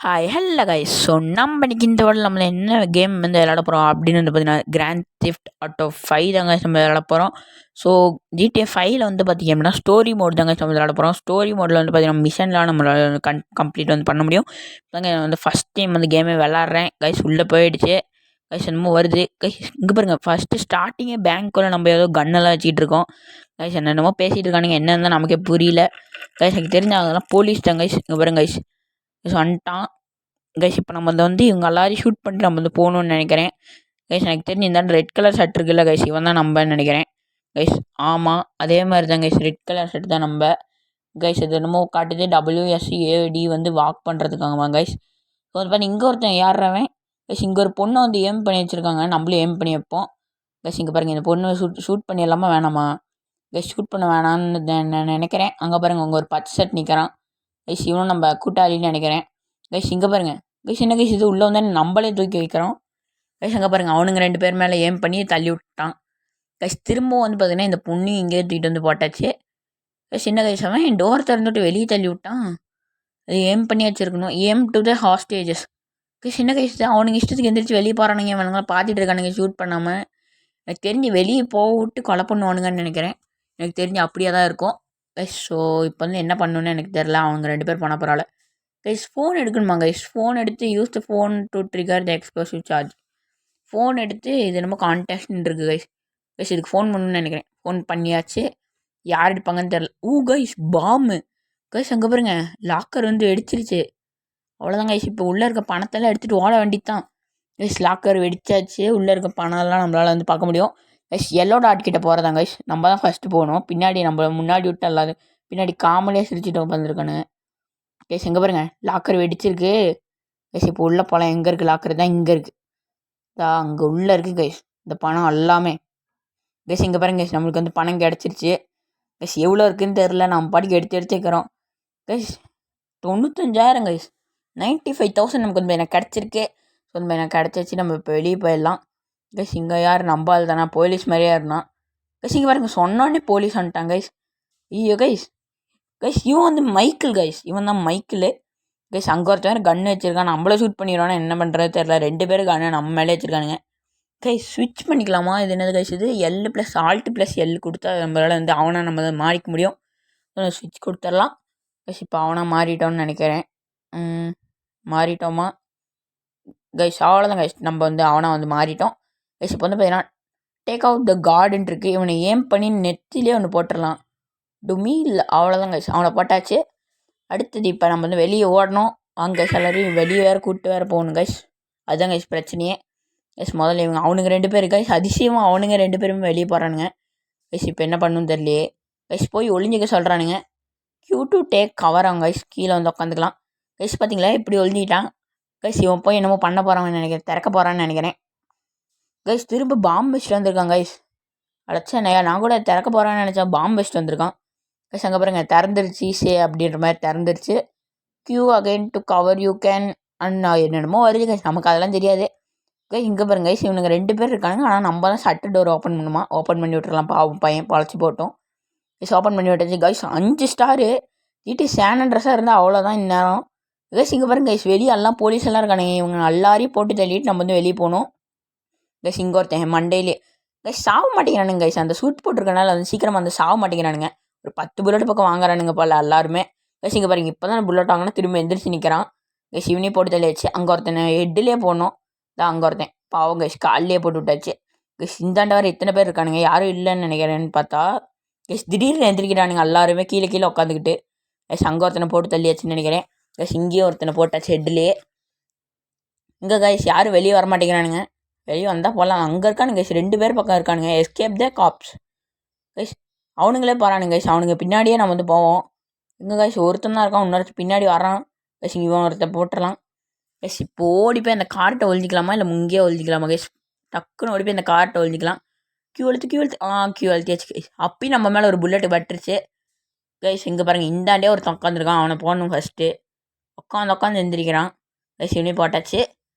Hi hello guys. So நம்ம இன்னைக்கு இந்த வாரம் நம்மள என்ன கேம் வந்து விளையாட போகிறோம் அப்படின்னு வந்து பார்த்தீங்கன்னா கிராண்ட் திஃப்ட் ஆட்டோ 5 தாங்க நம்ம விளையாட போகிறோம். ஸோ ஜிடிஏ 5ல வந்து பார்த்திங்க அப்படின்னா ஸ்டோரி மோட் தாங்க நம்ம விளையாட போகிறோம். ஸ்டோரி மோடில் வந்து பார்த்திங்கன்னா மிஷன்லாம் நம்மளால் கம்ப்ளீட் வந்து பண்ண முடியும். தாங்க வந்து ஃபஸ்ட் டைம் வந்து கேமே விளாட்றேன் கைஸ். உள்ளே போயிடுச்சு கைஸ். என்னமோ வருது கைஸ். இங்கே பாருங்கள், ஃபஸ்ட்டு ஸ்டார்டிங்கே பேங்க்குள்ளே நம்ம ஏதோ கன்னெல்லாம் வச்சுக்கிட்டு இருக்கோம் கைஸ். என்னென்னமோ பேசிகிட்டு இருக்கானுங்க, என்னன்னு நமக்கே புரியல கைஸ். எனக்கு தெரிஞ்ச அதெல்லாம் போலீஸ் தான் கைஸ். இங்கே பாருங்க கைஸ், வந்துட்டான் கைஸ். இப்போ நம்ம வந்து இவங்க எல்லாரையும் ஷூட் பண்ணிட்டு நம்ம வந்து போகணுன்னு நினைக்கிறேன் கைஸ். எனக்கு தெரிஞ்சு இந்த ரெட் கலர் ஷர்ட் இருக்குல்ல கைஸ், இவன் தான் நம்பன்னு நினைக்கிறேன் கைஸ். ஆமாம், அதே மாதிரி தான் கைஸ், ரெட் கலர் ஷர்ட் தான் நம்ம கைஸ். இது என்னமோ காட்டுது WSAD வந்து வாக் பண்ணுறதுக்காகமா கைஸ். ஸோ வந்து பார்த்து இங்கே ஒருத்தன் ஏறுறவன் கைஸ். இங்கே ஒரு பொண்ணை வந்து ஏம் பண்ணி வச்சுருக்காங்க, நம்மளும் ஏம் பண்ணி வைப்போம் கைஸ். இங்கே பாருங்கள், இந்த பொண்ணு ஷூட் பண்ணிடலாமா வேணாமா கைஸ்? ஷூட் பண்ண வேணான்னு நான் நினைக்கிறேன். அங்கே பாருங்கள், அங்கே ஒரு பச்சை ஷர்ட் நிற்கிறான் கைஸ். இவனும் நம்ம கூட்டாளின்னு நினைக்கிறேன் கைஸ். இங்கே பாருங்கள் கைஸ், என்ன கைஸ் இது உள்ளே வந்து நம்மளே தூக்கி வைக்கிறோம் கைஸ். அங்கே பாருங்கள், அவனுங்க 2 பேர் மேலே ஏம் பண்ணி தள்ளி விட்டான் கைஸ். திரும்பவும் வந்து பார்த்தீங்கன்னா இந்த பொண்ணு இங்கேயே தூக்கிட்டு வந்து போட்டாச்சு கைஸ். என்ன கைஸ், அவன் என் டோர் திறந்துட்டு வெளியே தள்ளி விட்டான். அது ஏம் பண்ணி வச்சுருக்கணும். ஏம் டு த ஹாஸ்டேஜஸ் கைஸ். என்ன கைஸ், அவனுங்க இஷ்டத்துக்கு எந்திரிச்சு வெளியே போகிறானுங்க, அவனுங்களாம் பார்த்துட்டு இருக்கானுங்க ஷூட் பண்ணாமல். எனக்கு தெரிஞ்சு வெளியே போட்டு கொலை பண்ணுவானுங்கன்னு நினைக்கிறேன். எனக்கு தெரிஞ்சு அப்படியே தான் இருக்கும் கைஸ். ஸோ இப்போ வந்து என்ன பண்ணணுன்னு எனக்கு தெரில. அவங்க 2 பேர் பண்ண போகிறாள் கைஸ். ஃபோன் எடுக்கணுமா கைஸ்? ஃபோன் எடுத்து use the phone to trigger the explosive charge. Phone எடுத்து இது என்னமோ கான்டாக்ட்னு இருக்குது கைஸ். கைஸ் இதுக்கு ஃபோன் பண்ணணும்னு நினைக்கிறேன். ஃபோன் பண்ணியாச்சு, யார் எடுப்பாங்கன்னு தெரில. கைஸ், பாம்பு கைஸ். அங்கே பாருங்க, லாக்கர் வந்து வெடிச்சிருச்சு. அவ்வளோதான் கைஸ். இப்போ உள்ளே இருக்க பணத்தெல்லாம் எடுத்துகிட்டு ஓட வேண்டித்தான் கைஸ். லாக்கர் வெடிச்சாச்சு, உள்ளே இருக்க பணம்லாம் நம்மளால் வந்து பார்க்க முடியும் கைஸ். எல்லோ டாட் கிட்ட போகிறதா கைஸ். நம்ம தான் ஃபஸ்ட்டு போகணும். பின்னாடி நம்ம முன்னாடி விட்டு எல்லாரும் பின்னாடி காமலியாக சிரிச்சுட்டு உட்காந்துருக்கானுங்க கைஸ். எங்கே பாருங்கள், லாக்கர் வெடிச்சிருக்கு கைஸ். இப்போ உள்ளே போகலாம். எங்கே இருக்குது லாக்கர்? தான் இங்கே இருக்குது, அங்கே உள்ளே இருக்குது கைஸ் இந்த பணம் எல்லாமே கைஸ். இங்கே பாருங்க கைஸ், நம்மளுக்கு வந்து பணம் கிடச்சிருச்சு கைஸ். எவ்வளோ இருக்குதுன்னு தெரில, நம்ம பாட்டுக்கு எடுத்து வைக்கிறோம் கைஸ். 95,000 கைஸ். 95,000 நமக்கு வந்து எனக்கு கிடச்சிருக்கு. ஸோ வந்து எனக்கு கிடச்சிச்சு. நம்ம இப்போ வெளியே போயிடலாம் கைஸ். இங்கே யார் நம்பால் தானே, போலீஸ் மாதிரியே இருந்தான் கைஸ். இங்கே பாருங்க, சொன்னோடனே போலீஸ் வந்துட்டான் கைஸ். ஐயோ கைஸ். கைஸ் இவன் வந்து மைக்கிள் கைஸ், இவன் தான் மைக்கிள் கைஸ். அங்கே ஒருத்தர் கன்று வச்சுருக்கான், நம்மள ஷூட் பண்ணிடுவானா என்ன பண்ணுறது தெரில. 2 பேரும் கன்று நம்ம மேலே வச்சுருக்கானுங்க கைஸ். ஸ்விட்ச் பண்ணிக்கலாமா? இது என்னது கைஸ்? இது Alt+L கொடுத்தா நம்மளால் வந்து அவனை நம்ம தான் மாறிக்க முடியும். ஸ்விட்ச் கொடுத்துடலாம் கைஸ். இப்போ அவனாக மாறிட்டோன்னு நினைக்கிறேன். மாறிட்டோமா கைஸ்? அவ்வளோதான் கைஸ், நம்ம வந்து அவனாக வந்து மாறிட்டோம் கைஸ். இப்போ வந்து பார்த்தீங்கன்னா டேக் அவுட் த கார்டுன்னு இருக்குது. இவனை ஏம் பண்ணி நெத்திலே ஒன்று போட்டுடலாம். டுமி இல்லை, அவ்வளோதான் கைஸ், அவனை போட்டாச்சு. அடுத்தது இப்போ நம்ம வந்து வெளியே ஓடணும். அங்கே எல்லாரையும் வெளியே வேறு கூப்பிட்டு வேறு போகணும் கைஸ். அதுதான் கைஸ் பிரச்சனையே கைஸ். முதல்ல இவங்க அவனுங்க 2 பேர் கைஸ், அதிசயமாக அவனுங்க 2 பேருமே வெளியே போகிறானுங்க கைஸ். இப்போ என்ன பண்ணணும்னு தெரியலையே கைஸ். போய் ஒளிஞ்சிக்க சொல்கிறானுங்க. Q2 டேக் கவர் அவங்க கைஸ். கீழே வந்து உட்காந்துக்கலாம் கைஸ். பார்த்தீங்களா இப்படி ஒழிஞ்சிக்கிட்டான் கைஸ். இவன் போய் என்னமோ பண்ண போகிறான்னு நினைக்கிறேன், திறக்க போகிறான்னு நினைக்கிறேன் கைஸ். திரும்ப பாம்பு வச்சுட்டு வந்திருக்கான் கைஸ். அடைச்சா நான் கூட திறக்க போகிறான்னு நினச்சா பாம்பு வச்சுட்டு வந்திருக்கான் கைஸ். அங்கே பாருங்க, திறந்துருச்சு அப்படின்ற மாதிரி திறந்துருச்சு. Q again to cover you can and என்னென்னமோ வருது கைஸ், நமக்கு அதெல்லாம் தெரியாது கைஸ். இங்கே பாருங்க கைஸ், இவனுங்க 2 பேர் இருக்காங்க. ஆனால் நம்ம தான் ஷட்டர் டோர் ஓப்பன் பண்ணுமா, ஓப்பன் பண்ணி விட்டுறலாம். பாவம் பையன் பழச்சி போட்டோம் கைஸ். ஓப்பன் பண்ணி விட்டாச்சு கைஸ். 5 ஸ்டாரு ஜிடி சேன் ட்ரெஸ்ஸாக இருந்தால் அவ்வளோதான் இந்நேரம் கைஸ். இங்கே பாருங்க கைஸ், வெளியே எல்லாம் போலீஸ் எல்லாம் இருக்கானுங்க. இவங்க எல்லாரையும் போட்டு தள்ளிட்டு நம்ம வந்து வெளியே போகணும் கைஸ். இங்கே ஒருத்தன் மண்டேலே கைஸ் சாக மாட்டேங்கிறானுங்க கைஸ். அந்த சூட் போட்டிருக்கனால வந்து சீக்கிரமாக வந்து சாக மாட்டேங்கிறானுங்க. ஒரு 10 புல்லட் பக்கம் வாங்குறானுங்க போல எல்லாருமே கைஸ். இங்கே பாருங்க, இப்போ தான் புல்லட் வாங்கினா திரும்ப எந்திரிச்சு நிற்கிறான் கைஸ். இவனே போட்டு தள்ளியாச்சு. அங்கே ஒருத்தனை ஹெட்டிலே போடணும் தான், அங்கே ஒருத்தன் பாவம் கைஸ் காலிலே போட்டு விட்டாச்சு கைஸ். இந்தாண்ட வேறு எத்தனை பேர் இருக்கானுங்க, யாரும் இல்லைன்னு நினைக்கிறேன்னு பார்த்தா கைஸ். திடீர்னு எந்திரிக்கிறானுங்க எல்லாருமே கீழே கீழே உட்காந்துக்கிட்டு கைஸ். அங்கே ஒருத்தனை போட்டு தள்ளியாச்சுன்னு நினைக்கிறேன் கைஸ். இங்கேயும் ஒருத்தனை போட்டாச்சு ஹெட்லேயே. இங்கே கைஸ் யாரும் வெளியே வர மாட்டேங்கிறானுங்க. வெளியே வந்தால் போகலாம். அங்கே இருக்கானுங்க கைஸ், 2 பேர் பக்கம் இருக்கானுங்க. Escape the cops guys. அவனுங்களே போகிறானுங்க கைஸ். அவனுங்க பின்னாடியே நம்ம வந்து போவோம். இங்கே கைஸ் ஒருத்தன் தான் இருக்கான், இன்னொருத்த பின்னாடி வரான் கைஸ். இவன் ஒருத்தன் போட்டுடலாம் கைஸ். இப்போ ஓடி போய் அந்த கார்ட்டை ஒழிஞ்சிக்கலாமா இல்லை முங்கேயே ஒழிஞ்சிக்கலாமா கைஸ்? டக்குன்னு ஓடி போய் அந்த கார்ட்டை ஒழிஞ்சிக்கலாம். Q அழுத்தியாச்சு guys. அப்பயும் நம்ம மேலே ஒரு புல்லட் பட்டுருச்சு கைஸ். இங்கே பாருங்கள், இந்தாண்டே ஒருத்தன் உட்காந்துருக்கான். அவனை போடணும் ஃபஸ்ட்டு. உட்காந்து எந்திரிக்கிறான் கைஸ். இவனே போட்டாச்சு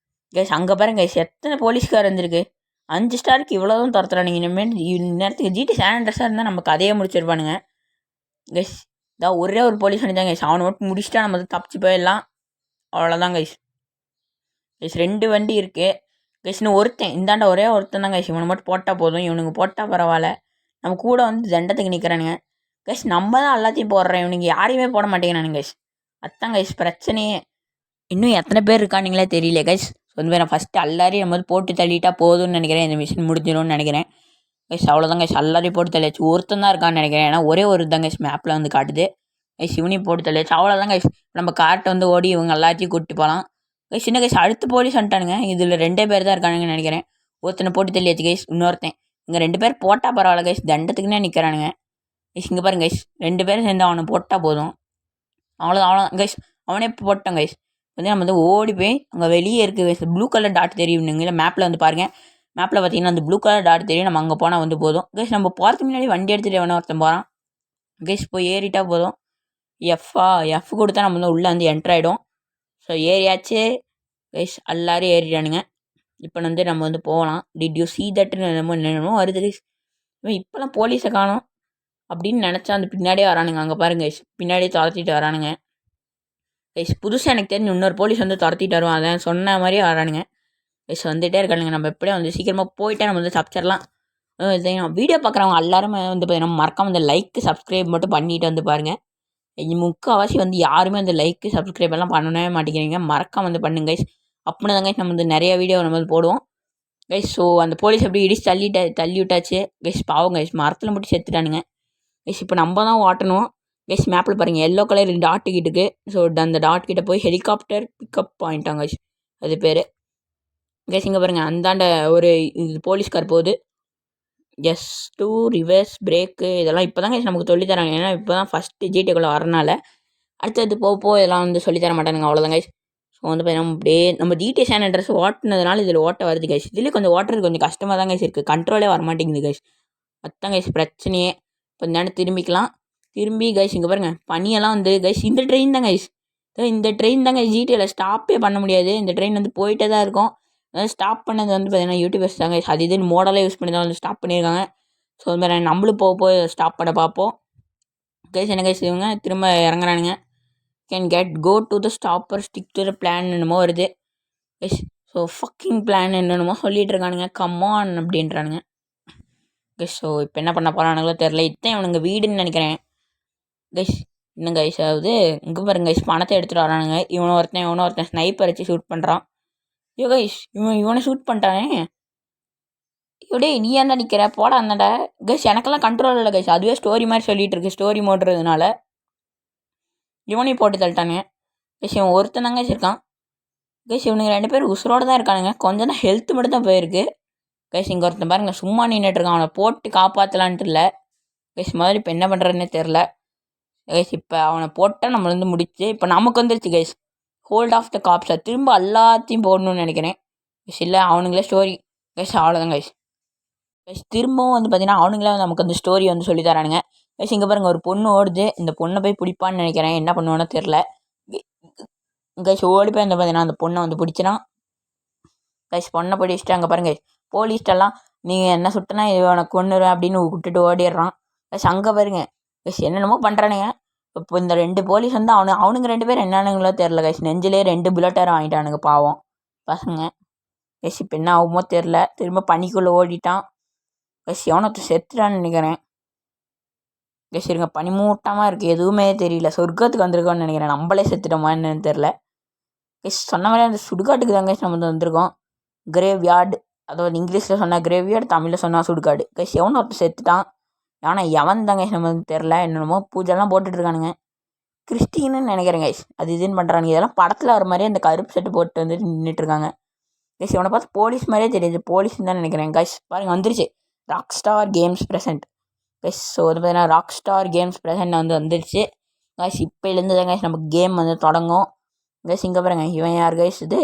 கைஸ். அங்கே பாருங்க கைஸ், எத்தனை போலீஸ்கார் இருந்திருக்கு. 5 ஸ்டாருக்கு இவ்வளோதான் துரத்துறானுங்க. இனிமேல் நேரத்துக்கு ஜிடி சேன் ட்ரெஸ்ஸாக இருந்தால் நம்ம கதையே முடிச்சிருப்பானுங்க கைஸ். ஒரே ஒரு போலீஸ் அனுப்பிச்சாங்க கைஸ். அவனை மட்டும் முடிச்சுட்டா நம்ம வந்து தப்பிச்சு போயிடலாம். அவ்வளோதான் கைஸ். கைஸ் 2 வண்டி இருக்குது கைஸ். இன்னும் ஒருத்தன் இந்தாண்ட ஒரே ஒருத்தன் தான் கைஸ். இவனை மட்டும் போட்டால் போதும். இவனுக்கு போட்டால் பரவாயில்ல. நம்ம கூட வந்து தண்டத்துக்கு நிற்கிறானுங்க கைஸ். நம்ம தான் எல்லாத்தையும் போடுறேன், இவனுக்கு யாரையுமே போட மாட்டேங்கிறானுங்க கைஸ். அதான் கைஸ் பிரச்சனையே. இன்னும் எத்தனை பேர் இருக்கானுங்களே தெரியல கைஸ். ஸோ வந்து நான் ஃபஸ்ட்டு எல்லாரையும் நம்ம வந்து போட்டு தள்ளிட்டா போதும்னு நினைக்கிறேன். இந்த மிஷின் முடிஞ்சிடும்னு நினைக்கிறேன் கைஸ். அவ்வளோதான் கைஸ். எல்லாரையும் போட்டு தள்ளியாச்சு. ஒருத்தன் தான் இருக்கான்னு நினைக்கிறேன். ஏன்னா ஒரே ஒரு தான் கைஸ் மேப்பில் வந்து காட்டுது கைஸ். இவனையும் போட்டு தள்ளியாச்சு. அவ்வளோதான் கைஸ். நம்ம கார்ட்டை வந்து ஓடி இவங்க எல்லாத்தையும் கூப்பிட்டு போகலாம் கைஸ். சின்ன கைஸ் அடுத்து போலீஸ் வந்துட்டானுங்க. இதில் 2 பேர் தான் இருக்கானுங்கன்னு நினைக்கிறேன். ஒருத்தனை போட்டு தள்ளியாச்சு கைஸ். இன்னொருத்தன் இங்கே 2 பேர் போட்டால் பரவாயில்ல கைஸ். தண்டத்துக்குன்னே நிற்கிறானுங்க கைஸ். இங்கே பாருங்க கைஸ், 2 பேரும் சேர்ந்து அவனை போட்டால் போதும். அவ்வளோதான் கைஸ். அவனே போட்டான் கைஸ். வந்து நம்ம வந்து ஓடி போய் அங்கே வெளியே இருக்குது கைஸ். ப்ளூ கலர் டாட் தெரியும் இல்லை மேப்பில் வந்து பாருங்கள். மேப்பில் பார்த்தீங்கன்னா அந்த ப்ளூ கலர் டாட் தெரியும். நம்ம அங்கே போனால் வந்து போதும் கைஸ். நம்ம போகிறதுக்கு முன்னாடி வண்டி எடுத்துகிட்டு எவனோ ஒருத்தன் போகிறான் கைஸ். போய் ஏறிட்டா போதும். எஃப் கொடுத்தா நம்ம வந்து உள்ளே வந்து என்ட்ரு ஆகிடும். ஸோ ஏறியாச்சு கைஸ். எல்லோரும் ஏறிட்டானுங்க. இப்போ வந்து நம்ம வந்து போகலாம். டிட் யூ சீ தட்டுன்னு என்னமோ வருது கைஸ். இப்போலாம் போலீஸை காணோம் அப்படின்னு நினச்சா அந்த பின்னாடியே வரானுங்க. அங்கே பாருங்க கைஸ், பின்னாடியே துரத்திட்டு வரானுங்க கைஸ். புதுசாக எனக்கு தெரிஞ்சு இன்னொரு போலீஸ் வந்து துரத்திட்டு வருவான். அதான் சொன்ன மாதிரியே வரானுங்க கைஸ். வந்துகிட்டே இருக்கானுங்க. நம்ம எப்படியே வந்து சீக்கிரமாக போயிட்டா நம்ம வந்து தப்பிச்சிடலாம். வீடியோ பார்க்குறவங்க எல்லாருமே வந்து பார்த்தீங்கன்னா மறக்காம இந்த லைக் சப்ஸ்கிரைப் மட்டும் பண்ணிட்டு வந்து பாருங்கள். முக்கால்வாசி வந்து யாருமே அந்த லைக்கு சப்ஸ்கிரைப் எல்லாம் பண்ணவே மாட்டேங்கிறீங்க. மறக்காம வந்து பண்ணுங்க கைஸ். அப்படின்னா தான் கைஸ் நம்ம வந்து நிறைய வீடியோ நம்ம வந்து போடுவோம் கைஸ். ஸோ அந்த போலீஸ் எப்படி இடிச்சு தள்ளி விட்டாச்சு கைஸ். பாவம் கைஸ், மரத்தில் மட்டும் செத்துட்டானுங்க கைஸ். இப்போ நம்ம தான் ஓட்டணும் கைஸ். மேப்பில் பாருங்கள் எல்லோ கலர் டாட் கிட்டுக்கு. ஸோ அந்த டாட் கிட்ட போய் ஹெலிகாப்டர் பிக்கப் பாயிண்ட்டாங்க கைஸ் அது பேர் கைஸ். இங்கே பாருங்கள் அந்தாண்ட ஒரு இது போலீஸ்கார் போகுது. எஸ் டூ ரிவர்ஸ் பிரேக்கு இதெல்லாம் இப்போ தான் கைஸ் நமக்கு சொல்லித்தராங்க. ஏன்னா இப்போ தான் ஃபஸ்ட்டு ஜிடிக்குள்ளே வரனால அடுத்தது போக இதெல்லாம் வந்து சொல்லித்தர மாட்டானுங்க. அவ்வளோதான் கைஸ். ஸோ வந்து பார்த்தீங்கன்னா அப்படியே நம்ம ஜிடி சேன் அட்ரஸ் ஓட்டினதுனால இதில் ஓட்ட வருது கைஸ். இதில் கொஞ்சம் ஓட்டுறது கொஞ்சம் கஷ்டமாக தான் கைஸ் இருக்குது. கண்ட்ரோலே வரமாட்டேங்குது கைஸ். அதுதான் கைஸ் பிரச்சனையே. இப்போ இந்த நேரம் திரும்பி கைஸ் இங்கே பாருங்கள் பனியெல்லாம் வந்து கைஸ் இந்த ட்ரெயின் தான் கைஸ். இந்த ட்ரெயின் தாங்க ஜிடியில் ஸ்டாப்பே பண்ண முடியாது. இந்த ட்ரெயின் வந்து போயிட்டே தான் இருக்கும். அதாவது ஸ்டாப் பண்ணது வந்து பார்த்தீங்கன்னா யூடியூபர்ஸ் தாங்க கைஸ். அது இதுன்னு மாடலே யூஸ் பண்ணி தான் வந்து ஸ்டாப் பண்ணியிருக்காங்க. ஸோ அது மாதிரி நம்மளும் போய் ஸ்டாப் பண்ண பார்ப்போம் கைஸ். என்ன கைஸ் இவங்க திரும்ப இறங்குறானுங்க. Can go to the stopper stick to the plan என்னமோ வருது கைஸ். ஸோ ஃபக்கிங் பிளான் என்னென்னமோ சொல்லிட்டு இருக்கானுங்க. Come on அப்படின்றானுங்க guys. ஸோ இப்போ என்ன பண்ண போகிறானுங்களோ தெரில. இதான் இவனுங்க வீடுன்னு நினைக்கிறேன் கைஸ். இன்னும் கைஸ் ஆகுது. இங்கே பாருங்க கைஸ் பணத்தை எடுத்துகிட்டு வரானுங்க. இவனை ஒருத்தன் ஸ்னைப்பர் வச்சு ஷூட் பண்ணுறான். ஐயோ கைஸ் இவனை ஷூட் பண்ணிட்டானே. இப்படியே நீ ஏன்டா நிற்கிற போடா அந்தாண்டா கைஸ். எனக்கெல்லாம் கண்ட்ரோல் இல்லை கைஸ். அதுவே ஸ்டோரி மாதிரி சொல்லிகிட்டு இருக்கு. ஸ்டோரி மோடுறதுனால இவனையும் போட்டு தள்ளிட்டானுங்க கைஸ். இவன் ஒருத்தன் தாங்க இருக்கான் கைஸ். இவனுங்க 2 பேர் உசுரோடு தான் இருக்கானுங்க. கொஞ்சம் தான் ஹெல்த் மட்டும் தான் போயிருக்கு கைஸ். இங்கே ஒருத்தன் பாருங்க சும்மா நின்றுட்டு இருக்கான். அவனை போட்டு காப்பாற்றலான்ட்டு இல்லை கைஸ். முதல்ல இப்போ என்ன பண்ணுறதுன்னே தெரில கைஸ். இப்போ அவனை போட்டால் நம்மளை வந்து முடிச்சு இப்போ நமக்கு வந்துருச்சு கைஸ் ஹோல்ட் ஆஃப் த காப்ஸை. திரும்ப எல்லாத்தையும் போடணும்னு நினைக்கிறேன் கைஸ். இல்லை அவனுங்களே ஸ்டோரி கைஸ். அவ்வளோதான் கைஸ். கைஸ் திரும்பவும் வந்து பார்த்தீங்கன்னா அவனுங்களே நமக்கு அந்த ஸ்டோரி வந்து சொல்லி தரானுங்க கைஸ். இங்கே பாருங்கள் ஒரு பொண்ணு ஓடுது. இந்த பொண்ணை போய் பிடிப்பான்னு நினைக்கிறேன். என்ன பண்ணுவானோ தெரில கைஸ். ஓடி போய் வந்து பார்த்தீங்கன்னா அந்த பொண்ணை வந்து பிடிச்சிடான் கைஸ். பொண்ணை பிடிச்சிட்டு அங்கே பாருங்க போலீஸ்டெல்லாம் நீங்கள் என்ன சுட்டினா இவனை கொன்னுரு அப்படின்னு விட்டுட்டு ஓடிடுறான் கைஸ். அங்கே பாருங்க கைஸ் என்னென்னமோ பண்ணுறானுங்க. இப்போ இந்த 2 போலீஸ் வந்து அவனுங்க 2 பேர் என்னென்னங்களோ தெரில கைஸ். நெஞ்சிலே 2 புல்லட்டார் வாங்கிட்டானுங்க பாவம் பசங்க கைஸ். இப்போ என்ன ஆகுமோ தெரில. திரும்ப பனிக்குள்ளே ஓடிட்டான் கைஸ். எவனத்தை செத்துட்டான்னு நினைக்கிறேன் கைஸ். இருங்க பனிமூட்டமாக இருக்குது. எதுவுமே தெரியல. சொர்க்கத்துக்கு வந்திருக்கோன்னு நினைக்கிறேன். நம்மளே செத்துட்டோமா என்னன்னு தெரில கைஸ். சொன்ன மாதிரி அந்த சுடுகாட்டுக்கு தான் கைஸ் நம்ம வந்து வந்திருக்கோம். கிரேவ் யார்டு, அதாவது இங்கிலீஷில் சொன்னால் கிரேவ் யார்டு, தமிழில் சொன்னால் சுடுகாடு கைஸ். எவனோ ஒருத்தர் செத்துட்டான். ஆனால் எவன் தான் கைஸ் நம்ம வந்து தெரில. என்னென்னமோ பூஜைலாம் போட்டுட்ருக்கானுங்க. கிறிஸ்டின்னு நினைக்கிறேன் கைஸ். அது இதுன்னு பண்ணுறானுங்க. இதெல்லாம் படத்தில் வர மாதிரியே அந்த கருப்பு செட்டு போட்டு வந்துட்டு நின்றுட்டுருக்காங்க கைஸ். இவனை பார்த்து போலீஸ் மாதிரியே தெரியுது. போலீஸ்ன்னு தான் நினைக்கிறேன் கைஸ். பாருங்க வந்துருச்சு rock star games present guys. So வந்து பார்த்தீங்கன்னா ராக் ஸ்டார் கேம்ஸ் ப்ரெசென்ட் வந்து வந்துருச்சு கைஸ். இப்போலேருந்து தான் கைஸ் நமக்கு கேம் வந்து தொடங்கும் கைஸ். இங்கே பாருங்க இவன் யார் கைஸ்? இது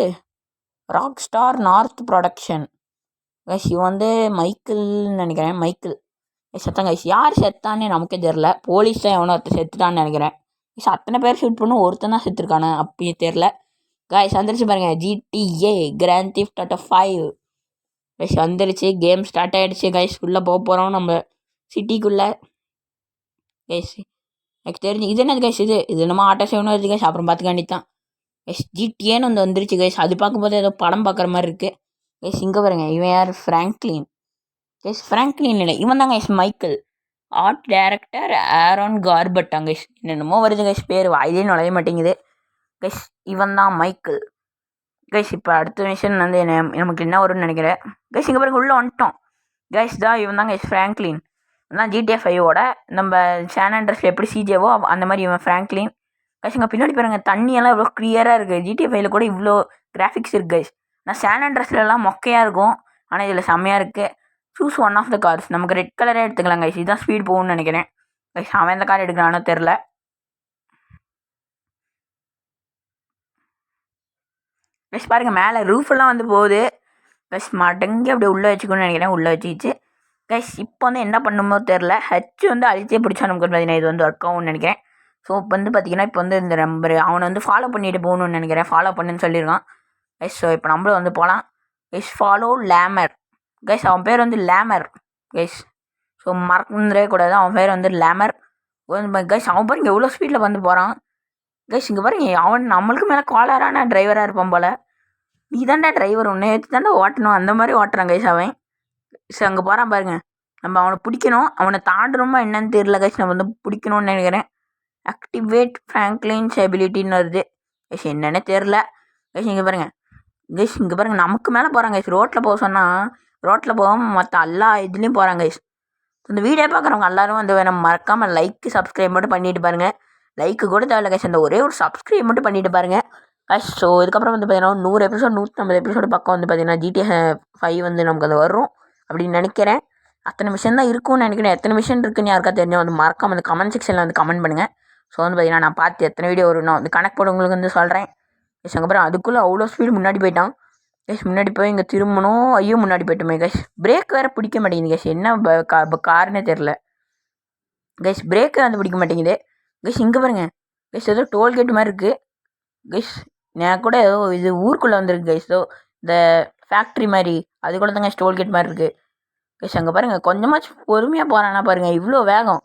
rock star north production guys. இவன் வந்து மைக்கிள்னு நினைக்கிறேன். மைக்கிள் செத்தான் கைஸ். யார் செத்தானே நமக்கே தெரில. போலீஸ் தான் எவனோ ஒருத்தர் செத்துட்டான்னு நினைக்கிறேன் கைஸ். அத்தனை பேர் ஷூட் பண்ணும் ஒருத்தன் தான் செத்துருக்கானே அப்படி தெரில கைஸ். வந்துருச்சு பாருங்கள் GTA grand theft auto 5 guys. வந்துருச்சு. கேம் ஸ்டார்ட் ஆகிடுச்சு கைஸ். உள்ளே போகிறோம் நம்ம சிட்டிக்குள்ளே கைஸ். எனக்கு தெரிஞ்சு இது என்னது கைஸ்? இது என்னமோ ஆட்டோ சேவனும் வருது கைஸ். அப்புறம் பார்த்துக்க வேண்டியது தான் ஜிடிஏன்னு வந்து வந்துருச்சு கைஸ். அது பார்க்கும்போது ஏதோ படம் பார்க்குற மாதிரி இருக்குது கைஸ். இங்கே பாருங்க, இவன் யார்? Franklin guys. ஃப்ராங்க்லின் இல்லை, இவன் தான் guys Michael. Art director Aaron கார்பட்டாங்க கைஸ். என்னென்னமோ வருது கைஸ், பேர் வாயிலே நுழைய மாட்டேங்குது கைஸ். இவன் தான் மைக்கேல் கைஸ். இப்போ அடுத்த மிஷன் வந்து நமக்கு என்ன வரும்னு நினைக்கிறேன் கைஸ். இங்கே பாருங்க, உள்ளே வந்துட்டோம் கைஸ். தான் இவன் தான் கைஸ் ஃப்ராங்க்லின். தான் GTA 5ஓட நம்ம சான் ஆண்ட்ரஸில் எப்படி சிஜேவோ அந்த மாதிரி இவன் ஃப்ராங்க்லின் கைஸ். இங்கே பின்னாடி பாருங்க, தண்ணியெல்லாம் இவ்வளோ கிளியராக இருக்குது. GTA 5ல கூட இவ்வளோ கிராஃபிக்ஸ் இருக்குது கைஸ். நான் சான் ஆண்ட்ரஸ்லாம் மொக்கையாக இருக்கும், ஆனால் இதில் செம்மையாக இருக்குது. Choose one of the cars. நமக்கு ரெட் கலரே எடுத்துக்கலாம் கைஸ். இதுதான் ஸ்பீட் போகும்னு நினைக்கிறேன் கைஸ். அவன் எந்த கார் எடுக்கிறானோ தெரில கைஸ். பாருங்கள், மேலே ரூஃபெல்லாம் வந்து போகுது கைஸ். மடங்கி அப்படியே உள்ளே வச்சுக்கணும்னு நினைக்கிறேன். உள்ளே வச்சுக்கிச்சு கைஸ். இப்போ வந்து என்ன பண்ணுமோ தெரில. ஹச் வந்து அழிச்சே பிடிச்சா நமக்கு பார்த்தீங்கன்னா இது வந்து ஒர்க் ஆகும்னு நினைக்கிறேன். ஸோ இப்போ வந்து பார்த்தீங்கன்னா இப்போ வந்து இந்த நம்பர் அவனை வந்து ஃபாலோ பண்ணிட்டு போகணும்னு நினைக்கிறேன். ஃபாலோ பண்ணுன்னு சொல்லியிருக்கான் கைஸ். ஸோ இப்போ நம்மளும் வந்து போகலாம் கைஸ். Follow லேமர் guys. அவன் பேர் வந்து லேமர் கைஸ். ஸோ மறந்துடவே கூடாது, அவன் பேர் வந்து லேமர் கைஸ். அவன் பாருங்க எவ்வளோ ஸ்பீடில் வந்து போகிறான் கைஸ். இங்கே பாருங்க, அவன் நம்மளுக்கு மேலே காலரான டிரைவராக இருப்பான் போல். நீ தாண்டா டிரைவர், ஒன்றே வச்சு தாண்டா ஓட்டணும், அந்த மாதிரி ஓட்டுறான் கைஸ் அவன். ஸோ அங்கே போகிறான் பாருங்க. நம்ம அவனை பிடிக்கணும், அவனை தாண்டணுமா என்னன்னு தெரியல கைஸ். நம்ம வந்து பிடிக்கணும்னு நினைக்கிறேன். ஆக்டிவேட் ஃப்ராங்க்லின்ஸ் எபிலிட்டின்னு வருது கைஸ். என்னென்னு தெரில கைஸ். இங்கே பாருங்கள் கைஸ். இங்கே பாருங்கள், நமக்கு மேலே போகிறாங்க கைஸ். ரோட்டில் போக சொன்னால் ரோட்டில் போகாமல் மற்ற எல்லா இதுலேயும் போகிறாங்க கைஸ். இந்த வீடியோ பார்க்குறவங்க எல்லோரும் வந்து நம்ம மறக்காமல் லைக் சப்ஸ்கிரைப் மட்டும் பண்ணிட்டு பாருங்கள். லைக்கு கூட தேவையில்ல கைஸ், அந்த ஒரே ஒரு சப்ஸ்கிரைப் மட்டும் பண்ணிட்டு பாருங்கள் கைஸ். ஸோ இதுக்கப்புறம் வந்து பார்த்தீங்கன்னா 100 எபிசோட் 150 எபிசோடு பக்கம் வந்து பார்த்தீங்கன்னா GTA 5 வந்து நமக்கு அது வரும் அப்படின்னு நினைக்கிறேன். அத்தனை மிஷன் தான் இருக்கும்னு நினைக்கிறேன். எத்தனை மிஷன் இருக்குன்னு யாருக்கா தெரிஞ்சோம் வந்து மறக்காமல் அந்த கமெண்ட் செக்ஷனில் வந்து கமெண்ட் பண்ணுங்கள். ஸோ வந்து பார்த்தீங்கன்னா நான் பார்த்து எத்தனை வீடியோ வரும் நான் வந்து கணக்கு போட உங்களுக்கு வந்து சொல்கிறேன் கைஸ். அப்புறம் அதுக்குள்ளே அவ்வளோ ஸ்பீடு முன்னாடி போயிட்டான் கைஸ். முன்னாடி போய் இங்கே திரும்பணும். ஐயோ முன்னாடி போய்ட்டுமே கைஸ். பிரேக் வேறு பிடிக்க மாட்டேங்குது கைஸ். என்ன காருன்னே தெரில கைஸ். பிரேக்கை வந்து பிடிக்க மாட்டேங்குது கைஸ். இங்கே பாருங்க கைஸ், ஏதோ டோல்கேட் மாதிரி இருக்குது கைஸ். நான் கூட ஏதோ இது ஊருக்குள்ளே வந்துருக்கு கைஸ். ஏதோ இந்த ஃபேக்ட்ரி மாதிரி அது கூட தாங்க டோல்கேட் மாதிரி இருக்குது கைஸ். அங்கே பாருங்கள், கொஞ்சமாச்சும் பொறுமையாக போகிறான்னா பாருங்கள், இவ்வளோ வேகம்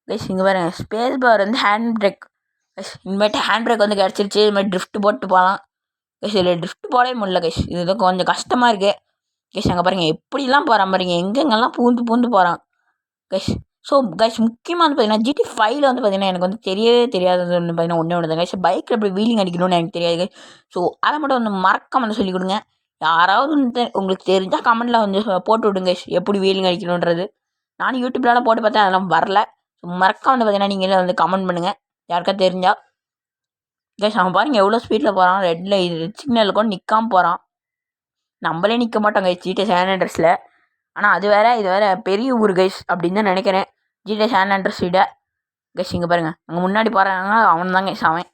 கைஸ். இங்கே பாருங்கள், ஸ்பேஸ் பார் வந்து ஹேண்ட் பிரேக் கைஸ். இனிமேட்டு ஹேண்ட் பிரேக் வந்து கிடச்சிருச்சு. இது மாதிரி ட்ரிஃப்ட் போட்டு போகலாம் கைஸ். இதில் ட்ரிஃப்ட் போடவே முடியல கைஸ். இது கொஞ்சம் கஷ்டமாக இருக்குது கைஸ். அங்கே பாருங்கள் எப்படிலாம் போகிறான் பாருங்க, எங்கெங்கெல்லாம் பூந்து பூந்து போகிறான் கைஸ். ஸோ கைஸ், முக்கியமாக வந்து பார்த்தீங்கன்னா GTA 5ல் வந்து பார்த்தீங்கன்னா எனக்கு வந்து தெரியவே தெரியாதது வந்து பார்த்தீங்கன்னா ஒன்றே ஒன்று தான் கைஸ். பைக்கில் எப்படி வீலிங் அடிக்கணும்னு எனக்கு தெரியாது கைஸ். ஸோ அதை மட்டும் வந்து மறக்காம வந்து சொல்லிக் கொடுங்க. யாராவது வந்து உங்களுக்கு தெரிஞ்சால் கமெண்ட்டில் வந்து போட்டு விடுங்க கைஸ், எப்படி வீலிங் அடிக்கணுன்றது. நானும் யூடியூப்லலாம் போட்டு பார்த்தேன், அதெல்லாம் வரல. ஸோ மறக்காம வந்து பார்த்தீங்கன்னா நீங்களே வந்து கமெண்ட் பண்ணுங்கள் யாருக்கா தெரிஞ்சால் கைஸ். அவன் பாருங்கள் எவ்வளோ ஸ்பீடில் போகிறான். ரெட் சிக்னலில் கூட நிற்காமல் போகிறான். நம்மளே நிற்க மாட்டோம் கைஸ் GTA சான் ஆண்ட்ரஸில். ஆனால் அது வேறு இது வேறு பெரிய ஊர் கைஸ் அப்படின்னு தான் நினைக்கிறேன் GTA சான் ஆண்ட்ரஸ் விட கைஸ். இங்கே பாருங்கள், அங்கே முன்னாடி போகிறாங்கன்னா அவன் தான் கைஸ் அவன்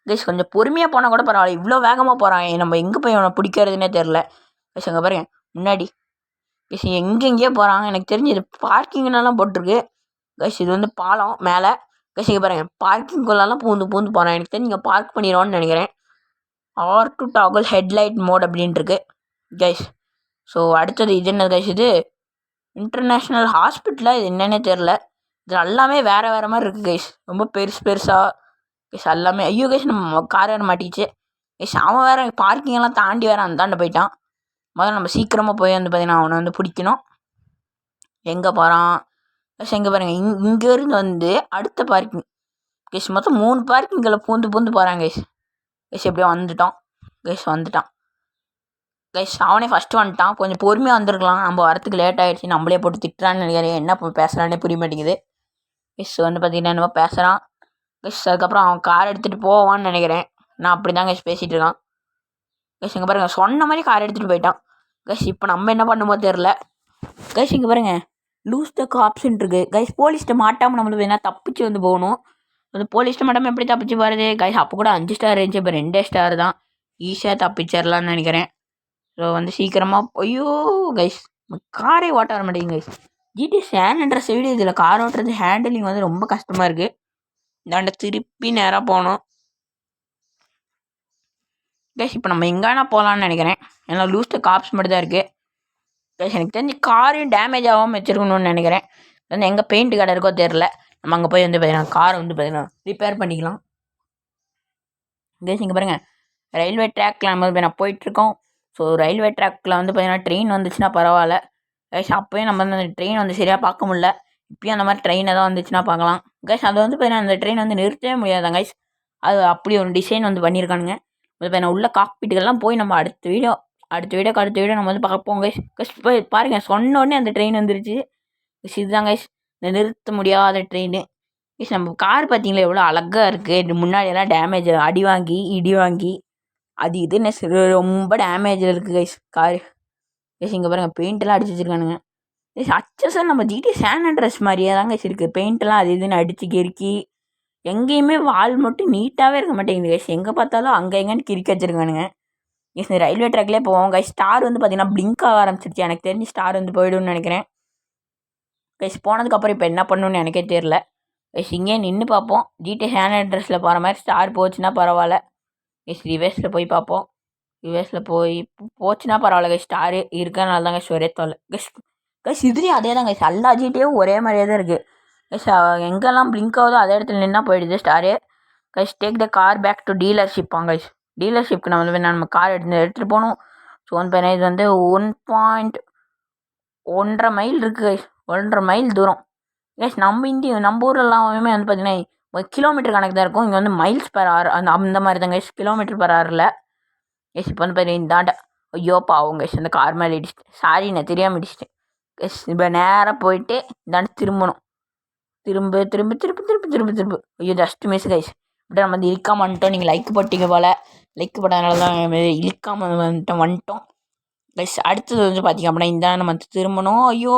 கைஸ். கொஞ்சம் பொறுமையாக போனால் கூட பரவாயில்ல, இவ்வளோ வேகமாக போகிறான். நம்ம எங்கே போய் அவனை பிடிக்கிறதுனே தெரில கைஸ். அங்கே பாருங்கள் முன்னாடி கைஸ் எங்கெங்கேயோ போகிறான். எனக்கு தெரிஞ்சு இது பார்க்கிங்னெல்லாம் போட்டிருக்கு கைஸ். இது வந்து பாலம் மேலே கைஸ். இங்கே பாருங்கள், பார்க்கிங்குள்ளெல்லாம் பூந்து பூந்து போகிறான். எனக்கு தெரிஞ்சு இங்கே பார்க் பண்ணிடுவான்னு நினைக்கிறேன். R2 டாகல் ஹெட்லைட் மோட் அப்படின்ட்டுருக்கு கைஸ். ஸோ அடுத்தது இது என்ன கைஸ், இது இன்டர்நேஷ்னல் ஹாஸ்பிட்டலாக இது என்னன்னே தெரில. இது எல்லாமே வேறு வேறு மாதிரி இருக்குது கைஸ். ரொம்ப பெருசாக கைஸ் எல்லாமே. ஐயோ கைஸ், நம்ம கார் வேறு மாட்டிச்சு கைஸ். அவன் வேறு பார்க்கிங்கெல்லாம் தாண்டி வேறு அந்தாண்ட போயிட்டான். முதல்ல நம்ம சீக்கிரமாக போய் வந்து பார்த்தீங்கன்னா அவனை வந்து பிடிக்கணும். எங்கே போகிறான் கைஸ்? எங்கே பாருங்கள், இங்கேருந்து வந்து அடுத்த பார்க்கிங் கைஸ். மொத்தம் 3 பார்க்கிங்கில் பூந்து பூந்து போகிறான் கைஸ். கைஸ் எப்படியோ வந்துட்டான் கைஸ். அவனே ஃபஸ்ட்டு வந்துட்டான். கொஞ்சம் பொறுமையாக வந்திருக்கலாம், நம்ம வரத்துக்கு லேட் ஆகிடுச்சு. நம்மளே போட்டு திட்டுறான்னு நினைக்கிறேன். என்ன பேசுகிறானே புரிய மாட்டேங்குது கைஸ். வந்து பார்த்தீங்கன்னா என்னமோ பேசுகிறான் கைஸ். அதுக்கப்புறம் அவன் கார் எடுத்துகிட்டு போவான்னு நினைக்கிறேன். நான் அப்படி தான் கைஸ் பேசிகிட்டு இருக்கான் கைஸ். இங்கே பாருங்கள், சொன்ன மாதிரி கார் எடுத்துகிட்டு போயிட்டான் கைஸ். இப்போ நம்ம என்ன பண்ணுமோ தெரில கைஸ். இங்கே பாருங்கள், லூஸ் த காப்ஸ்ன்னு இருக்குது கைஸ். போலீஸ்கிட்ட மாட்டாமல் நம்மளுக்கு வேணால் தப்பிச்சு வந்து போகணும். அந்த போலீஸ்கிட்ட மாட்டாமல் எப்படி தப்பிச்சு போகிறது கைஸ்? அப்போ கூட 5 ஸ்டார் இருந்துச்சு, இப்போ 2 ஸ்டார் தான். ஈஸியாக தப்பிச்சிடலான்னு நினைக்கிறேன். ஸோ வந்து சீக்கிரமாக ஐயோ கைஸ், காரே ஓட்ட வர மாட்டேங்குது கைஸ். GTA சான் ஆண்ட்ரஸ் விட இதில் கார் ஓட்டுறது ஹேண்டிலிங் வந்து ரொம்ப கஷ்டமாக இருக்குது. இந்தாண்ட திருப்பி நேராக போகணும் கைஸ். இப்போ நம்ம எங்கன்னா போகலான்னு நினைக்கிறேன். ஏன்னா லூஸ் த காப்ஸ் மட்டும் தான் இருக்குது கைஸ். எனக்கு தெரிஞ்சு காரையும் டேமேஜ் ஆகாமல் வச்சுருக்கணும்னு நினைக்கிறேன். வந்து எங்கே பெயிண்ட் கடை இருக்கோ தெரில. நம்ம அங்கே போய் வந்து பார்த்தீங்கன்னா காரை வந்து பார்த்தீங்கன்னா ரிப்பேர் பண்ணிக்கலாம் கைஸ் இங்கே பாருங்கள் ரயில்வே ட்ராக்கில் நம்ம நான் போயிட்டுருக்கோம். ஸோ ரயில்வே ட்ராக்கில் வந்து பார்த்தீங்கன்னா ட்ரெயின் வந்துச்சுன்னா பரவாயில்ல கைஸ். அப்போயும் நம்ம வந்து அந்த ட்ரெயின் வந்து சரியாக பார்க்க முடில. இப்போயும் அந்த மாதிரி ட்ரெயின் எதாவது வந்துச்சுன்னா பார்க்கலாம் கைஸ். அது வந்து பார்த்தீங்கன்னா அந்த ட்ரெயின் வந்து நிறுத்தவே முடியாதான் கைஸ். அது அப்படி ஒரு டிசைன் வந்து பண்ணியிருக்கானுங்க. இப்போ நான் உள்ள காக்பீட்டுக்கெல்லாம் போய் நம்ம அடுத்த வீடியோ நம்ம வந்து பார்ப்போம் கைஸ். கைஸ் போய் பாருங்கள், சொன்ன உடனே அந்த ட்ரெயின் வந்துருச்சு கைஸ். இதுதான் கைஸ் இந்த நிறுத்த முடியாத ட்ரெயின் கைஸ். நம்ம கார் பார்த்தீங்களா எவ்வளோ அழகாக இருக்குது. முன்னாடியெல்லாம் டேமேஜ் அடி வாங்கி இடி வாங்கி அது இதுன்னு ரொம்ப டேமேஜில் இருக்குது கைஸ் காரு கைஸ். இங்கே பாருங்கள் பெயிண்ட்டெல்லாம் அடிச்சு வச்சுருக்கானுங்க கைஸ். அச்சஸாக நம்ம ஜிடி சான் அண்ட்ரஸ் மாதிரியே தான் கைஸ் இருக்குது. பெயிண்ட்டெல்லாம் அது இதுன்னு அடித்து கிறுக்கி எங்கேயுமே வால் மட்டும் நீட்டாகவே இருக்க மாட்டேங்குது கைஸ். எங்கே பார்த்தாலும் அங்கே எங்கேன்னு கிறுக்கி வச்சுருக்கானுங்க கைஸ். இந்த ரயில்வே ட்ராக்லேயே போவோம் கைஸ். ஸ்டார் வந்து பார்த்திங்கன்னா பிளிங்க் ஆக ஆரம்பிச்சிருச்சு. எனக்கு தெரிஞ்சு ஸ்டார் வந்து போய்டும்னு நினைக்கிறேன் கைஸ். போனதுக்கப்புறம் இப்போ என்ன பண்ணணும்னு எனக்கே தெரில கைஸ். இங்கே நின்று பார்ப்போம். ஜிடி சான் அண்ட்ரஸில் போகிற மாதிரி ஸ்டார் போச்சுன்னா பரவாயில்ல கைஸ். ரிவர்ஸில் போய் பார்ப்போம். ரிவர்ஸில் போச்சுன்னா பரவாயில்ல கைஸ். ஸ்டாரு இருக்கனால தான் கைஸ் ஒரே தொல்லை கைஸ். கைஸ் இதுலேயும் அதே தான் கைஸ். எல்லா ஜிடியும் ஒரே மாதிரியே தான் இருக்குது கைஸ். எங்கெல்லாம் பிளிங்க் ஆகுதோ அதே இடத்துல நின்னா போயிடுது star guys. Take the car back to டீலர்ஷிப்பாங்க கைஸ். டீலர்ஷிப்க்கு நம்ம கார் எடுத்துகிட்டு போகணும். ஸோ வந்து இது வந்து 1.5 மைல் இருக்குது கைஸ். 1.5 மைல் தூரம் கைஸ். நம்ம ஊர்லலாம் வந்து பார்த்திங்கன்னா கிலோமீட்டர் கணக்கு தான் இருக்கும். இங்கே வந்து மைல்ஸ் பெர் ஆர் அந்த மாதிரி தான் கைஸ். கிலோமீட்டர் பெர் ஆரில் கைஸ். இப்போ வந்து பார்த்தீங்கன்னா இந்தாண்ட ஐயோ பாவம் கைஸ். அந்த கார் மேலே இடிச்சிட்டேன். சாரி நான் தெரியாமல் இடிச்சிட்டேன் கைஸ். இப்போ நேராக போயிட்டு இந்தாண்ட திரும்பணும். திரும்ப ஐயோ ஜஸ்ட் மிஸ் கைஸ். இப்படி நம்ம வந்து இழுக்காமல் வந்துட்டோம். நீங்கள் லைக் போட்டிங்க போல். லைக் போட்டதுனால தான் இழுக்காமல் வந்துட்டோம் கைஸ். அடுத்தது வந்து பார்த்திங்க அப்படின்னா இந்தாண்ட நம்ம திரும்பணும். ஐயோ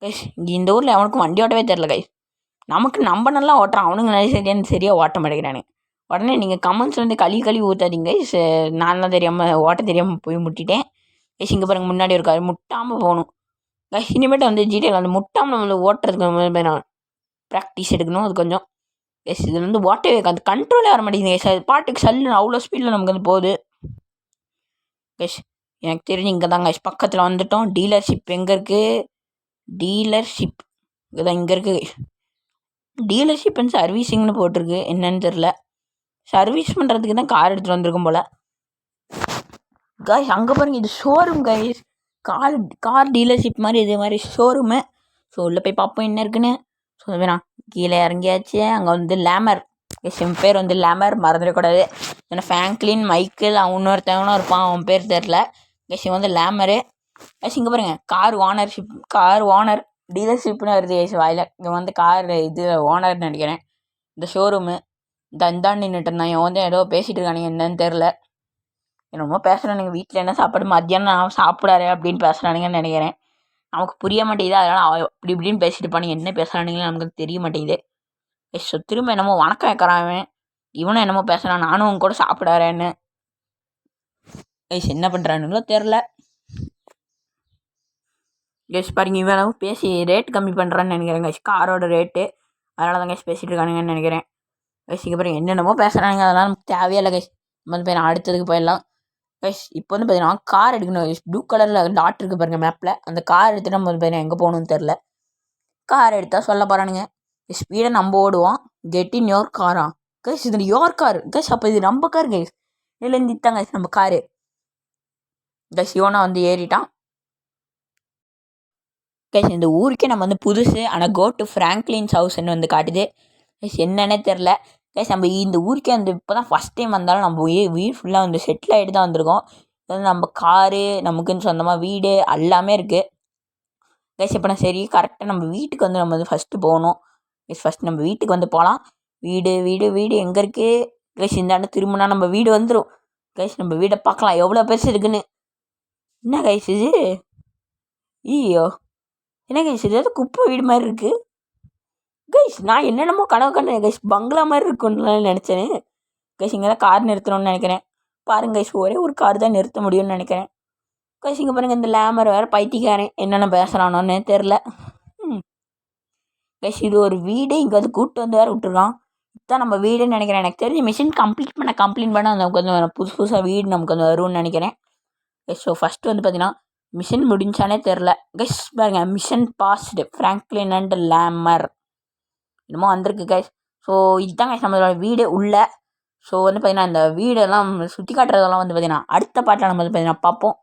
கைஸ் இந்த ஊரில் அவனுக்கும் வண்டி ஓட்டவே தெரில கைஸ். நம்ம நல்லா ஓட்டுறான், அவனுங்க நிறைய சரியாக ஓட்ட மாட்டேங்கிறானு. உடனே நீங்கள் கமெண்ட்ஸ் வந்து கழுவி ஊற்றாதீங்க கைஸ். நான்லாம் தெரியாமல் ஓட்ட தெரியாமல் போய் முட்டிட்டேன் கைஸ். இங்கே பாருங்கள் முன்னாடி ஒரு கார் முட்டாமல் போகணும் கைஸ். இனிமேட்டு வந்து ஜிடியில் வந்து முட்டாமல் நம்மளை ஓட்டுறதுக்கு நான் ப்ராக்டிஸ் எடுக்கணும். அது கொஞ்சம் கைஸ். இது வந்து ஓட்டவே அந்த கண்ட்ரோலே வர மாட்டேங்குது கைஸ். அது பாட்டுக்கு சல்லு அவ்வளோ ஸ்பீடில் நமக்கு வந்து போகுது கைஸ். எனக்கு தெரிஞ்சு இங்கே தான் கைஸ் பக்கத்தில் வந்துட்டோம். டீலர்ஷிப் எங்கே இருக்குது? டீலர்ஷிப் இதுதான் இங்கே இருக்குது கைஸ். டீலர்ஷிப் அண்ட் சர்வீஸிங்னு போட்டிருக்கு. என்னன்னு தெரில. சர்வீஸ் பண்ணுறதுக்கு தான் கார் எடுத்துகிட்டு வந்திருக்கும் போல் கைஸ். அங்கே பாருங்கள் இது ஷோரூம் கைஸ். கார் டீலர்ஷிப் மாதிரி இதே மாதிரி ஷோரூமு. ஸோ உள்ளே போய் பார்ப்போம் என்ன இருக்குன்னு. ஸோ வேணாம் கீழே இறங்கியாச்சு. அங்கே வந்து லேமர் கைஸ். என் பேர் வந்து லேமர் மறந்துடக்கூடாது. ஏன்னா ஃப்ராங்க்லின் மைக்கிள் அவன் இன்னொருத்தவனும் இருப்பான், அவன் பேர் தெரில கைஸ். இவன் வந்து லேமரு கைஸ். இங்கே பாருங்கள் கார் ஓனர் டீலர்ஷிப்னு வருது கைஸ் வாயில். இங்கே வந்து கார் இது ஓனர்னு நினைக்கிறேன். இந்த ஷோரூமு இந்தாண்டு நின்றுட்டு இருந்தான். இவன் வந்து ஏதோ பேசிகிட்டு இருக்கானுங்க என்னன்னு தெரில. என்னமோ பேசுகிறானுங்க. வீட்டில் என்ன சாப்பாடு மத்தியானம் நான் சாப்பிடாரு அப்படின்னு பேசுகிறானுங்கன்னு நினைக்கிறேன். நமக்கு புரிய மாட்டேங்குது. அதனால் அப்படி இப்படின்னு பேசிட்டு பானுங்க. என்ன பேசுகிறானுங்கன்னு நமக்கு தெரிய மாட்டேங்குது கைஸ். திரும்ப என்னமோ வணக்கம் வைக்கிறான் அவன். இவனும் என்னமோ பேசுகிறான், நானும் அவங்க கூட சாப்பிடாரேன்னு கைஸ். என்ன பண்ணுறானுங்களோ தெரில கைஸ். பாருங்க இவன் பேசி ரேட் கம்மி பண்ணுறான்னு நினைக்கிறேன் கைஸ். காரோட ரேட்டு அதனால தான் கைஸ் பேசிகிட்டு இருக்கானுங்கன்னு நினைக்கிறேன் கைஸ். இங்கே பாருங்க என்னென்னமோ பேசுகிறானுங்க. அதெல்லாம் நமக்கு தேவையே இல்லை கைஸ். நம்ம வந்து போய் அடுத்ததுக்கு போயிடலாம் கைஸ். இப்போ வந்து பார்த்தீங்கன்னா கார் எடுக்கணும் கைஸ். ப்ளூ கலரில் டாட் இருக்குது பாருங்கள் மேப்பில். அந்த கார் எடுத்துகிட்டு நம்ம வந்து பார்த்தீங்கன்னா எங்கே போகணுன்னு தெரில. கார் எடுத்தால் சொல்ல போகிறானுங்க. ஸ்பீடை நம்ம ஓடுவோம். கெட் இன் யோர் காரா கைஸ். இது யோர் கார் கைஸ். அப்போ இது நம்ம கார் கைஸ். இதுலேருந்து இத்தாங்க கைஸ் நம்ம காரு கைஸ். இவனா வந்து ஏறிட்டான் கைஸ். இந்த ஊருக்கே நம்ம வந்து புதுசு. ஆனால் கோ டு ஃப்ராங்க்லின்ஸ் ஹவுஸ்ன்னு வந்து காட்டுது கைஸ். என்னன்னே தெரில கைஸ். நம்ம இந்த ஊருக்கே வந்து இப்போ தான் ஃபஸ்ட் டைம் வந்தாலும் நம்ம வீடு ஃபுல்லாக வந்து செட்டில் ஆகிட்டு தான் வந்திருக்கோம். இது வந்து நம்ம காரு, நமக்குன்னு சொந்தமாக வீடு எல்லாமே இருக்குது கைஸ். இப்போ நான் சரி கரெக்டாக நம்ம வீட்டுக்கு வந்து நம்ம வந்து ஃபஸ்ட்டு போகணும் கைஸ். ஃபஸ்ட் நம்ம வீட்டுக்கு வந்து போகலாம். வீடு எங்கே இருக்குது கைஸ்? இந்தாண்ட திரும்பினா நம்ம வீடு வந்துடும் கைஸ். நம்ம வீடை பார்க்கலாம் எவ்வளோ பெருசு இருக்குன்னு. என்ன கைஸ் இது? ஐயோ என்ன கைஸ் இது? ஏதோ குப்பை வீடு மாதிரி இருக்குது கைஸ். நான் என்னென்னமோ கனவு கண்டேன் கைஸ். பங்களா மாதிரி இருக்குன்னு நினச்சேன் கைஸ். இங்கே தான் கார் நிறுத்தணும்னு நினைக்கிறேன். பாருங்க கைஸ், ஒரே ஒரு கார் தான் நிறுத்த முடியும்னு நினைக்கிறேன் கைஸ். இங்கே பாருங்கள் இந்த லேமர் வேறு பைத்தியக்காரன் என்னென்ன பேசுகிறானோன்னு தெரில கைஸ். இது ஒரு வீடு. இங்கே வந்து கூப்பிட்டு வந்து வேறு விட்டுருக்கான். இதுதான் நம்ம வீடுன்னு நினைக்கிறேன். எனக்கு தெரிஞ்சு மிஷின் கம்ப்ளீட் பண்ண நமக்கு வந்து புதுசாக வீடு நமக்கு வந்து வரும்னு நினைக்கிறேன் கைஸ். ஸோ ஃபஸ்ட்டு வந்து பார்த்தீங்கன்னா மிஷின் முடிஞ்சானே தெரில கைஸ். பாருங்க மிஷன் பாஸ்டு ஃப்ராங்க்லின் அண்ட் லேமர் என்னமோ வந்திருக்கு கைஸ். ஸோ இதுதான் கைஸ் நம்மளோட வீடு உள்ள. ஸோ வந்து பார்த்திங்கன்னா இந்த வீடெல்லாம் சுற்றி காட்டுறதெல்லாம் வந்து பார்த்திங்கன்னா அடுத்த பாட்டில் நம்ம வந்து பார்த்திங்கன்னா பார்ப்போம்.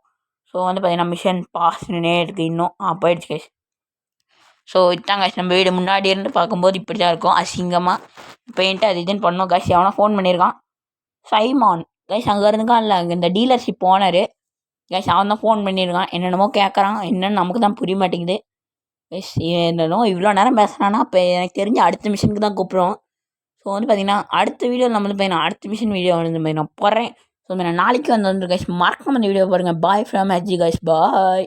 ஸோ வந்து பார்த்திங்கன்னா மிஷன் பாஸ்னே இருக்குது இன்னும் போயிடுச்சு கைஸ். ஸோ இதான் கைஸ் நம்ம வீடு முன்னாடி இருந்து பார்க்கும்போது இப்படி தான் இருக்கும் அசிங்கமாக பெயிண்ட்டு அது இதுன்னு பண்ணோம் கைஸ். எவனா ஃபோன் பண்ணியிருக்கான் சைமான் கைஸ், அங்கே இருந்துக்கான் இல்லை அங்கே இந்த டீலர்ஷிப் ஓனர் கைஸ், அவன் தான் ஃபோன் பண்ணியிருக்கான். என்னென்னமோ கேட்குறான், என்னென்னு நமக்கு தான் புரிய மாட்டேங்குது கைஸ். என்னன்னோ இவ்வளோ நேரம் பேசுகிறான்னா இப்போ எனக்கு தெரிஞ்சு அடுத்த மிஷினுக்கு தான் கூப்பிட்றோம். ஸோ வந்து பார்த்திங்கன்னா அடுத்த வீடியோ நம்ம வந்து பார்த்தீங்கன்னா அடுத்த மிஷின் வீடியோ வந்து நான் போடுறேன். ஸோ நான் நாளைக்கு வந்து கைஸ் மறக்காம அந்த வீடியோ பாருங்கள். Bye from HG guys, bye.